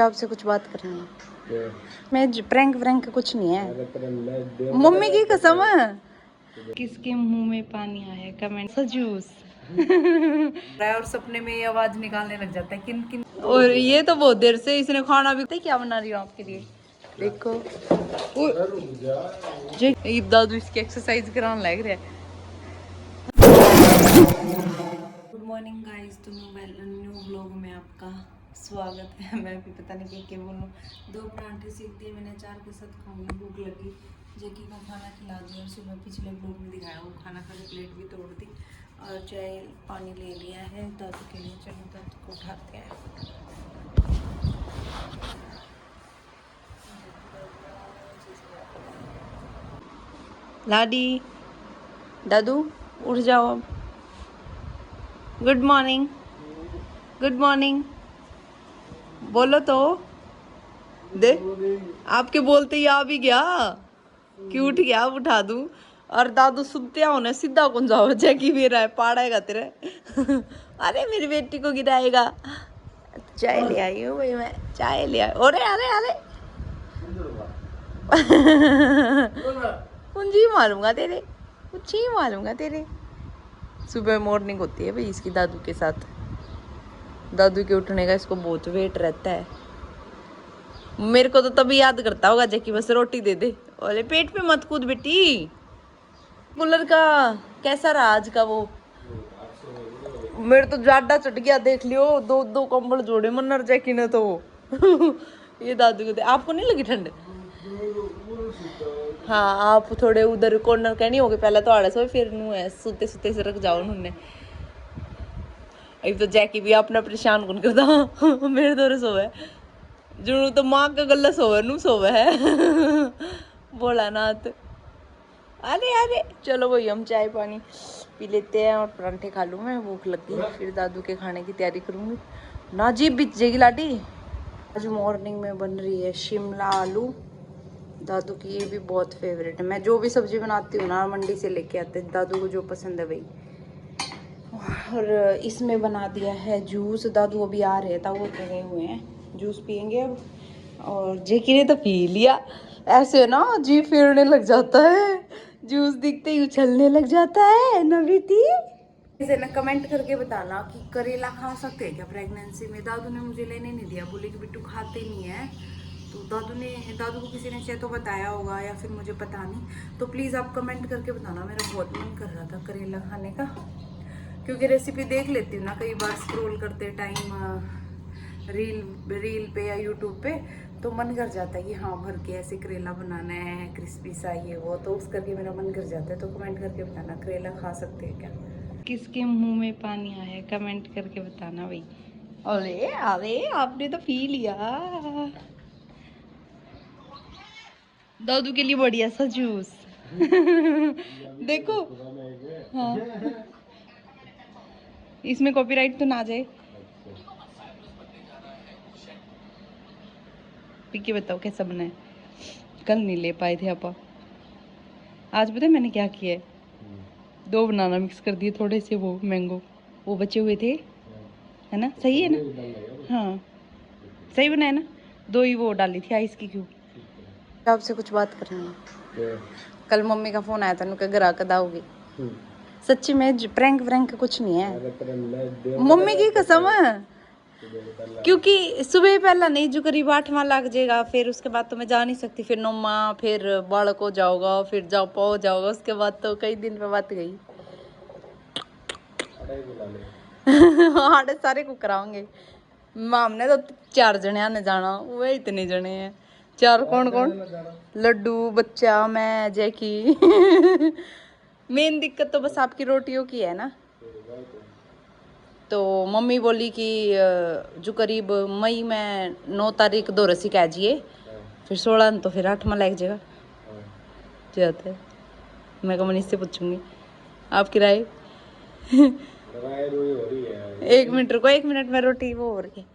आपसे कुछ बात करनी है। मैं प्रैंक व्रैंक कुछ नहीं है, मम्मी की कसम है। किसके मुंह में पानी आया कमेंट सजूस और सपने में ये आवाज निकालने लग जाता है किन किन। और ये तो बहुत देर से इसने खाना भी क्या बना रही हूँ आपके लिए देखो। दादू इसकी एक्सरसाइज कराने लग रहा है। गुड मॉर्निंग गाइस, तो न्यू व्लॉग में आपका स्वागत है। मैं भी पता नहीं क्या बोलूँ। 2 परांठे सीख दिए मैंने, 4 के साथ खाऊंगी। भूख लगी, जैकी को खाना खिला दिया और सुबह पिछले ब्लॉग में दिखाया वो खाना खा के प्लेट भी तोड़ दी और चाय पानी ले लिया है दादू के लिए। चलो दादू को उठाते हैं। लाडी दादू उठ जाओ अब। गुड मॉर्निंग, गुड मॉर्निंग बोलो तो। दे आपके बोलते ही आ भी गया कि उठ गया, अब उठा दूं। और दादू सुनते होने सीधा कौन जाओ जैकी भी रहा है पाड़ेगा तेरे अरे मेरी बेटी को गिराएगा। चाय ले आई हूँ भाई, मैं चाय ले आई। अरे अरे अरे कुंजी मारूंगा तेरे, कुछ ही मारूंगा तेरे। सुबह मॉर्निंग होती है भाई इसकी दादू के साथ। दादू के उठने का इसको बहुत वेट रहता है। मेरे को तो तभी याद करता होगा जैकी बस रोटी दे दे। अरे पेट पे मत कूद बेटी। कूलर का कैसा रहा आज का वो? मेरे तो जाडा चढ़ गया देख लियो। 2 कंबल जोड़े मन्नर जैकी ने तो ये दादू को दे। आपको नहीं लगी ठंड? हाँ आप थोड़े उधर कॉर्नर का नहीं होगे पहले तो आड़े सो फिर नू है सुते सुते से रख जाओ उन्होंने। अभी तो जैकी भी अपना परेशान कौन करता मेरे दौरे सोवे जुनू तो माँ का गला सोवे नू सोवे है बोला नाथ। अरे अरे चलो भाई हम चाय पानी पी लेते हैं और परांठे खा लूँ। मैं भूख लगी, फिर दादू के खाने की तैयारी करूँगी। ना जीप बीत जाएगी लाडी। आज मॉर्निंग में बन रही है शिमला आलू। दादू की ये भी बहुत फेवरेट है। मैं जो भी सब्जी बनाती हूँ ना मंडी से लेके आते हैं, दादू को जो पसंद है वही। और इसमें बना दिया है जूस। दादू अभी आ रहे था, वो गए हुए हैं, जूस पियेंगे अब। और जेकी ने तो पी लिया। ऐसे ना जी फेरने लग जाता है, जूस दिखते ही उछलने लग जाता है ना बेटी। इसे ना कमेंट करके बताना कि करेला खा सकते हैं क्या प्रेगनेंसी में। दादू ने मुझे लेने नहीं दिया, बोले कि बिट्टू खाते नहीं है। तो दादू को किसी ने चाहे तो बताया होगा या फिर मुझे पता नहीं। तो प्लीज़ आप कमेंट करके बताना। मेरा बहुत मन कर रहा था करेला खाने का, क्योंकि रेसिपी देख लेती हूँ ना कई बार स्क्रॉल करते टाइम रील पे या यूट्यूब पे, तो मन कर जाता है कि हाँ भर के ऐसे करेला बनाना है क्रिस्पी सा ये वो, तो उस करके मेरा मन कर जाता है। तो कमेंट करके बताना करेला खा सकते हैं क्या। किसके मुंह में पानी आया कमेंट करके बताना भाई। अरे अरे आपने तो पी लिया। दादू के लिए बढ़िया सा जूस देखो। हाँ इसमें कॉपीराइट तो ना आ जाए। पीके बताओ कैसा बना है। कल नहीं ले पाए थे आप, आज पता है मैंने क्या किया है? 2 बनाना मिक्स कर दिए, थोड़े से वो मैंगो वो बचे हुए थे, है ना? सही है ना? हाँ सही बनाया ना। 2 ही वो डाली थी आइस की क्यूब। आपसे कुछ बात करनी है। कल मम्मी का फोन आया था, उनके घर आकर दाओगी। सच्ची में प्रैंक व्रैंक कुछ नहीं है, मम्मी की कसम है। क्योंकि सुबह पहला नहीं जो करीब 8वां लग जाएगा, फिर उसके बाद तो मैं जा नहीं सकती। फिर 9वां, फिर बालक हो जाओगा, फिर जाओ पो जाओगा, उसके बाद तो कई दिन पे बात गई आड़े सारे को कराओगे। माम ने तो 4 जने आने जाना, वो इतने जने हैं। 4 कौन कौन? लड्डू, बच्चा, मैं, जैकी मेन दिक्कत तो बस आपकी रोटियों की है ना। तो मम्मी बोली कि जो करीब मई में 9 तारीख 2 रसी कह जिए, फिर 16 तो फिर 8वां लग जाएगा जाता है। मैं कमनीस से पूछूंगी आपकी राय। एक मिनट रुको, 1 मिनट में रोटी वो हो रही है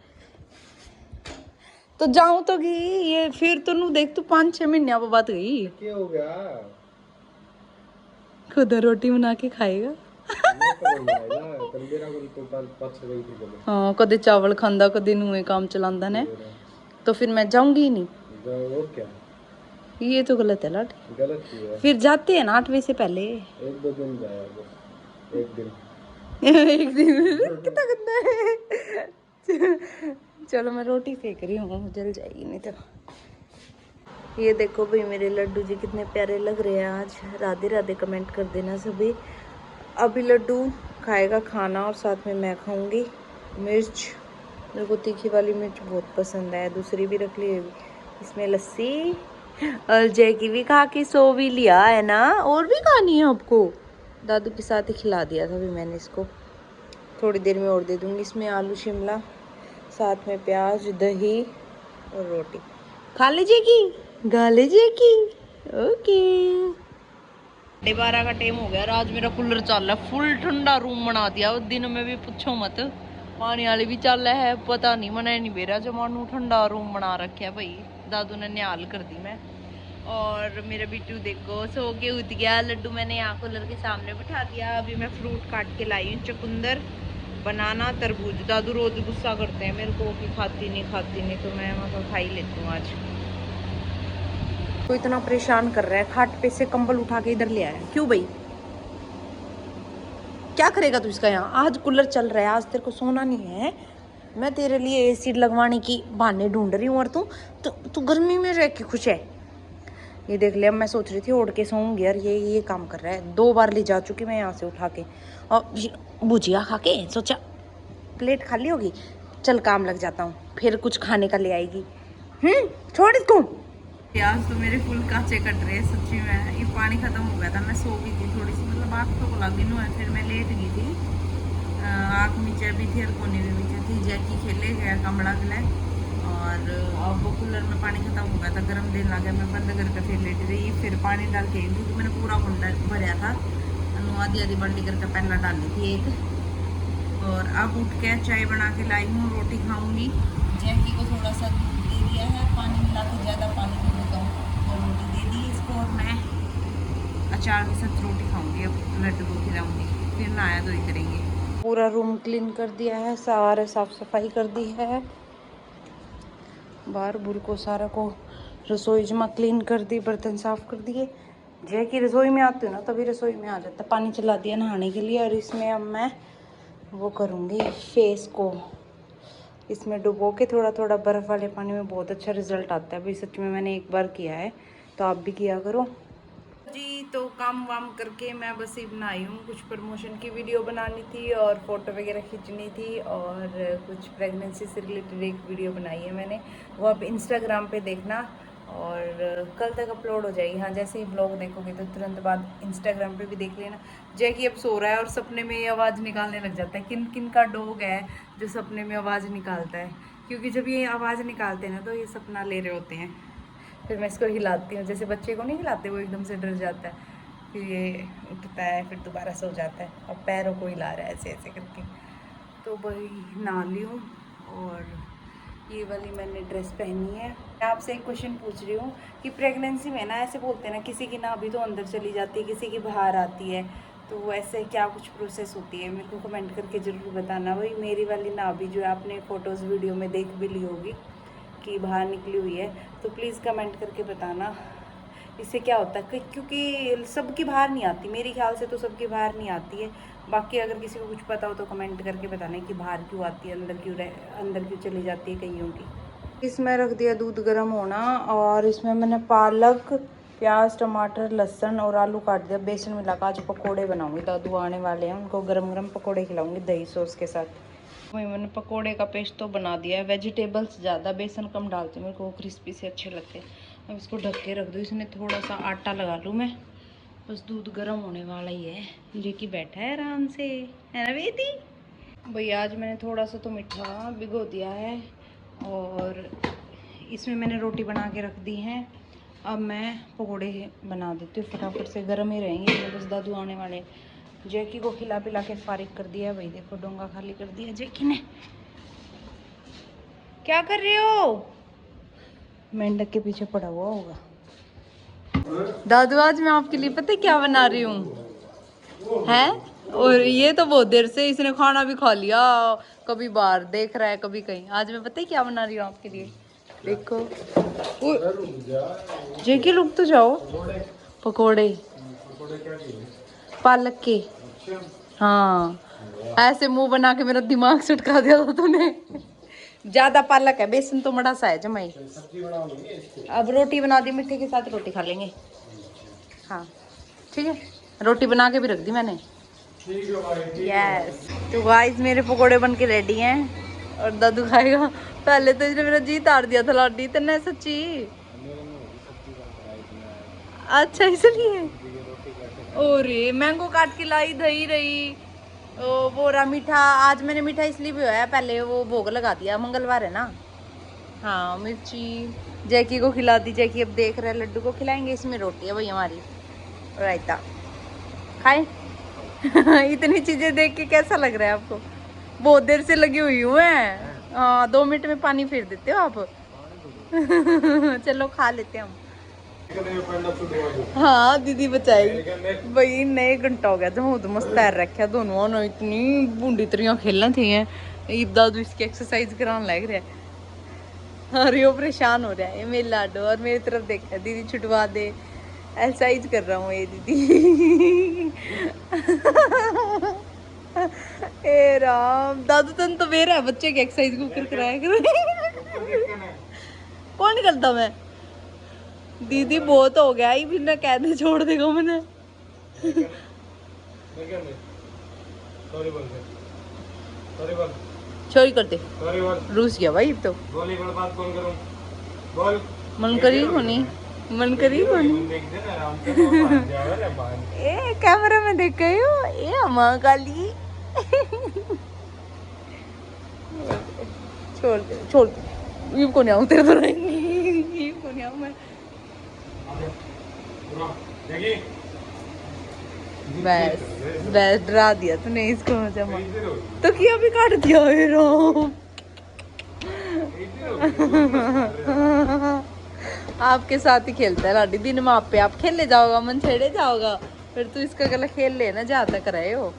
तो जाऊं तो गई ये। फिर तो नू देख तू 5-6 महीने बाद गई। क्या हो गया? खुद रोटी बना के खाएगा हाँ कदे चावल खांदा कदे नूए काम चलांदा ने। तो फिर मैं जाऊंगी ही नहीं। वो क्या ये तो गलत है लाट। गलत चीज है। फिर जाते हैं ना 8 बजे से पहले। 1-2 दिन जाया बस, एक दिन। एक दिन कितना गंदा है। चलो मैं रोटी सेक रही हूँ, जल जाएगी नहीं तो। ये देखो भाई मेरे लड्डू जी कितने प्यारे लग रहे हैं आज। राधे राधे कमेंट कर देना सभी। अभी लड्डू खाएगा खाना और साथ में मैं खाऊंगी मिर्च। मेरे को तीखी वाली मिर्च बहुत पसंद है। दूसरी भी रख ली है, इसमें लस्सी। और जैकी भी खा के सो भी लिया है ना। और भी खानी है आपको? दादू के साथ ही खिला दिया था अभी मैंने इसको। थोड़ी देर में और दे दूंगी। इसमें आलू शिमला, साथ में प्याज, दही और रोटी। खा लीजिएगी, गा लीजिएगी। ओके 12:30 का टाइम हो गया। आज मेरा कूलर चल रहा है फुल ठंडा रूम बना दिया। दिन में भी पूछो मत, पानी वाली भी चल रहा है। पता नहीं मना नहीं बेरा जमानू ठंडा रूम बना रखा है भाई। दादू ने न्याल कर दी मैं। और मेरा बिट्टू देखो सो के उठ गया। लड्डू मैंने यहाँ कूलर के सामने बिठा दिया। अभी मैं फ्रूट काट के लाई हूँ, चुकंदर, बनाना, तरबूज। दादू रोज गुस्सा करते हैं मेरे को कि खाती नहीं, तो मैं मतलब खा ही लेती हूँ आज। तो इतना परेशान कर रहा है, खाट पे से कंबल उठा के इधर ले आया। क्यों भाई, क्या करेगा तू इसका? यहाँ आज कूलर चल रहा है, आज तेरे को सोना नहीं है। मैं तेरे लिए एसी लगवाने की बहाने ढूंढ रही हूँ और तू गर्मी में रह के खुश है। ये देख ले, अब मैं सोच रही थी ओढ़ के सोऊंगी यार। ये काम कर रहा है। 2 बार ले जा चुकी मैं यहाँ से उठा के। और भुजिया खा के सोचा प्लेट खाली होगी, चल काम लग जाता हूँ, फिर कुछ खाने का ले आएगी। छोड़ इसको। प्याज तो मेरे फुल काचे कट रहे हैं सच्ची में। ये पानी खत्म हो गया था, मैं सो गई थी थोड़ी सी, मतलब आँख तो लग गई है। फिर मैं लेट गई थी, आँख नीचे भी थी और कोने भी नीचे थी। जैकी खेले गया कमड़ा गला और अब वो कूलर में पानी खत्म हो गया था, गर्म देने लगा। मैं बंद करके फिर लेटी रही। फिर पानी डाल के क्योंकि मैंने पूरा कुंडा भरया था, आधी बाल्टी करके पहला डाली थी एक। और अब उठ के चाय बना के लाई हूँ, रोटी खाऊंगी। जैकी को थोड़ा सा दूध दे दिया है, पानी मिला के, ज़्यादा पानी नहीं देता हूँ, और रोटी दे दी इसको। और मैं अचार के साथ रोटी खाऊंगी, अब लड्डू को खिलाऊंगी, फिर नहाया धोई करेंगे। पूरा रूम क्लीन कर दिया है, सारे साफ सफाई कर दी है। बाहर बुर को सारा को रसोई जमा क्लीन कर दी, बर्तन साफ कर दिए। जय की रसोई में आती हूँ ना तभी रसोई में आ जाता। पानी चला दिया नहाने के लिए। और इसमें अब मैं वो करूँगी फेस को, इसमें डुबो के थोड़ा थोड़ा बर्फ़ वाले पानी में, बहुत अच्छा रिजल्ट आता है भाई। सच में मैंने एक बार किया है, तो आप भी किया करो जी। तो काम वाम करके मैं बस ही बनाई हूँ। कुछ प्रमोशन की वीडियो बनानी थी और फोटो वगैरह खींचनी थी, और कुछ प्रेगनेंसी से रिलेटेड एक वीडियो बनाई है मैंने, वो आप इंस्टाग्राम पे देखना और कल तक अपलोड हो जाएगी। हाँ, जैसे ही ब्लॉग देखोगे तो तुरंत बाद इंस्टाग्राम पे भी देख लेना। जैकी अब सो रहा है और सपने में ये आवाज़ निकालने लग जाता है। किन किन का डॉग है जो सपने में आवाज़ निकालता है, क्योंकि जब ये आवाज़ निकालते हैं ना तो ये सपना ले रहे होते हैं। फिर मैं इसको हिलाती हूँ, जैसे बच्चे को नहीं हिलाते, वो एकदम से डर जाता है, फिर ये उठता है, फिर दोबारा सो जाता है। और पैरों को हिला रहा है ऐसे ऐसे करके। तो वही नहा ली हूँ, और ये वाली मैंने ड्रेस पहनी है। मैं आपसे एक क्वेश्चन पूछ रही हूँ कि प्रेगनेंसी में ना ऐसे बोलते हैं ना, किसी की नाभि तो अंदर चली जाती है, किसी की बाहर आती है, तो ऐसे क्या कुछ प्रोसेस होती है? मेरे को कमेंट करके ज़रूर बताना। भाई मेरी वाली नाभि जो है आपने फ़ोटोज़ वीडियो में देख भी ली होगी कि बाहर निकली हुई है, तो प्लीज़ कमेंट करके बताना इससे क्या होता है। क्योंकि सबकी बाहर नहीं आती, मेरे ख्याल से तो सबकी बाहर नहीं आती है। बाकी अगर किसी को कुछ पता हो तो कमेंट करके बताना कि बाहर क्यों आती है, अंदर क्यों चली जाती है कईयों की। इसमें रख दिया दूध गर्म होना, और इसमें मैंने पालक, प्याज, टमाटर, लहसुन और आलू काट दिया। बेसन मिलाकर आज पकोड़े बनाऊंगी। दादू आने वाले हैं, उनको गरम गरम पकोड़े खिलाऊंगी दही सॉस के साथ। मैंने पकोड़े का पेस्ट तो बना दिया है। वेजिटेबल्स ज़्यादा, बेसन कम डालती हूँ, मेरे को क्रिस्पी से अच्छे लगते हैं। अब इसको ढक के रख दो। इसमें थोड़ा सा आटा लगा लूँ मैं। बस दूध गर्म होने वाला ही है। जो कि बैठा है आराम से, है ना बेटी? भैया आज मैंने थोड़ा सा तो मीठा भिगो दिया है, और इसमें मैंने रोटी बना के रख दी है। अब मैं पकोड़े बना देती हूँ, फटाफट से गर्म ही रहेंगे। बस दादू आने वाले। जैकी को खिला पिला के फारिग कर दिया है भाई। देखो डोंगा खाली कर दिया जैकी ने। क्या कर रहे हो? मेंढक के पीछे पड़ा हुआ होगा। दादू आज मैं आपके लिए पता है क्या बना रही हूँ है? और ये तो बहुत देर से इसने खाना भी खा लिया, कभी बाहर देख रहा है कभी कहीं। आज मैं पता है क्या बना रही हूँ आपके लिए? देखो जेकी रुक तो जाओ। पकोड़े पालक के। हाँ ऐसे मुंह बना के मेरा दिमाग चटका दिया था तूने। ज्यादा पालक है, बेसन तो बड़ा सा है जमाई। अब रोटी बना दी, मीठे के साथ रोटी खा लेंगे। हाँ ठीक है, रोटी बना के भी रख दी मैंने। यस तो गाइस मेरे पकोड़े बन के रेडी हैं और दादू खाएगा। पहले तो इसने मेरा जी तार दिया था लाडी तेने सच्ची। अच्छा इसलिए ओरे मैंगो काट के लाई दही रही ओ बोरा मीठा। आज मैंने मीठा इसलिए भी होया, पहले वो भोग लगा दिया, मंगलवार है ना। हाँ मिर्ची जैकी को खिला दी। जैकी अब देख रहे लड्डू को खिलाएंगे। इसमें रोटी है भाई हमारी, रायता खाए। इतनी चीजें देख के कैसा लग रहा है आपको? बहुत देर से लगी हुई हूँ मैं। हाँ 2 मिनट में पानी फेर देते हो आप। चलो खा लेते हैं हम। हाँ दीदी बचाएगी भाई। नए घंटा हो गया तो मस्त तैर रखा दोनों ने। इतनी बूंदी तरियां खेलना थी हैं। दादू इसकी एक्सरसाइज कराने लग रहा है। और ये परेशान हो रहा है ये मेरे लाडो। और मेरी तरफ देखा दीदी छुटवा दे, एक्सरसाइज कर रहा हूँ ये दीदी। ए राम दादू तन तो मेरा बच्चे की एक्सरसाइज को कर कराया कर। कौन निकलता मैं? दीदी बहुत हो गया ही, फिर ना कहने छोड़ देगा मैंने। चोरी करते रूस गया भाई। तो मन करी होनी, मन करी होनी। ए कैमरा में देख गई हो ए अम्मा काली। छोड़ दे छोड़ दे, ये को नहीं आऊँ तेरे तो नहीं। ये को नहीं आऊँ मैं। बस बस डरा दिया तूने इसको। जमा तो किया भी काट दिया। आपके साथ ही खेलता है लाडी दिन में। आप पे आप खेलने जाओगा, मन छेड़े जाओगा, फिर तू इसका गला खेल लेना जहाँ तक रहे हो।